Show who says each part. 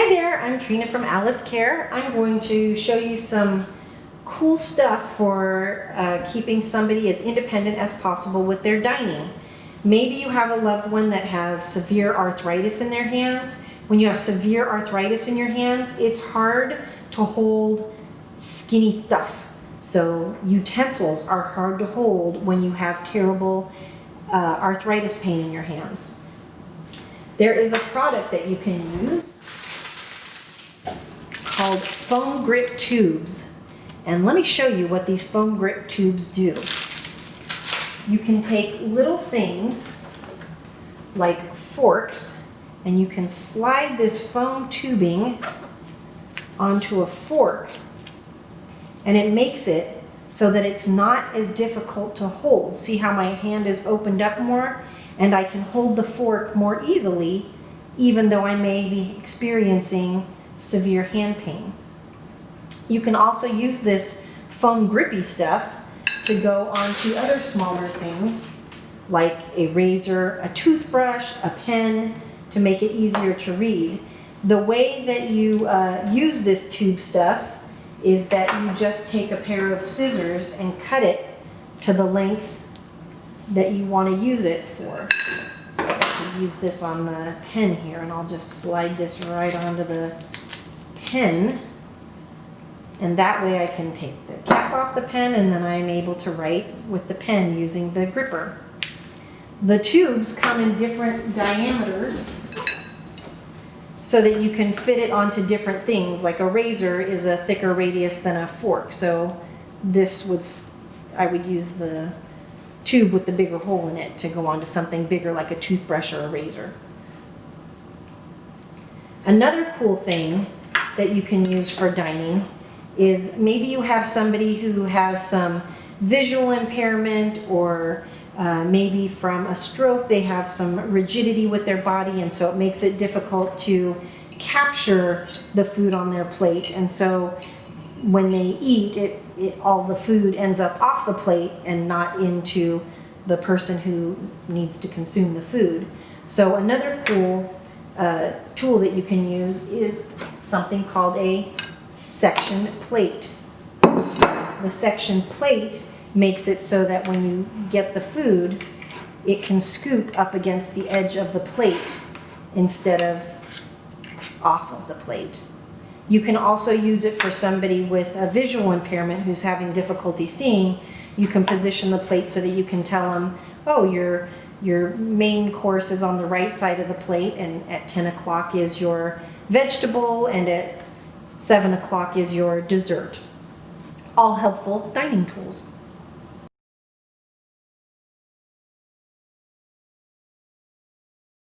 Speaker 1: Hi there, I'm Trina from Alice Care. I'm going to show you some cool stuff for keeping somebody as independent as possible with their dining. Maybe you have a loved one that has severe arthritis in their hands. When you have severe arthritis in your hands, it's hard to hold skinny stuff. So utensils are hard to hold when you have terrible arthritis pain in your hands. There is a product that you can use called foam grip tubes. And let me show you what these foam grip tubes do. You can take little things like forks and you can slide this foam tubing onto a fork, and it makes it so that it's not as difficult to hold. See how my hand is opened up more, and I can hold the fork more easily even though I may be experiencing severe hand pain. You can also use this foam grippy stuff to go onto other smaller things like a razor, a toothbrush, a pen, to make it easier to read. The way that you use this tube stuff is that you just take a pair of scissors and cut it to the length that you want to use it for. So I can use this on the pen here, and I'll just slide this right onto the pen, and that way I can take the cap off the pen, and then I'm able to write with the pen using the gripper. The tubes come in different diameters so that you can fit it onto different things. Like a razor is a thicker radius than a fork, so I would use the tube with the bigger hole in it to go onto something bigger like a toothbrush or a razor. Another cool thing that you can use for dining is maybe you have somebody who has some visual impairment, or maybe from a stroke they have some rigidity with their body, and so it makes it difficult to capture the food on their plate, and so when they eat all the food ends up off the plate and not into the person who needs to consume the food. So another cool tool that you can use is something called a section plate. The section plate makes it so that when you get the food, it can scoop up against the edge of the plate instead of off of the plate. You can also use it for somebody with a visual impairment who's having difficulty seeing. You can position the plate so that you can tell them, oh, your main course is on the right side of the plate, and at 10 o'clock is your vegetable, and at 7 o'clock is your dessert. All helpful dining tools.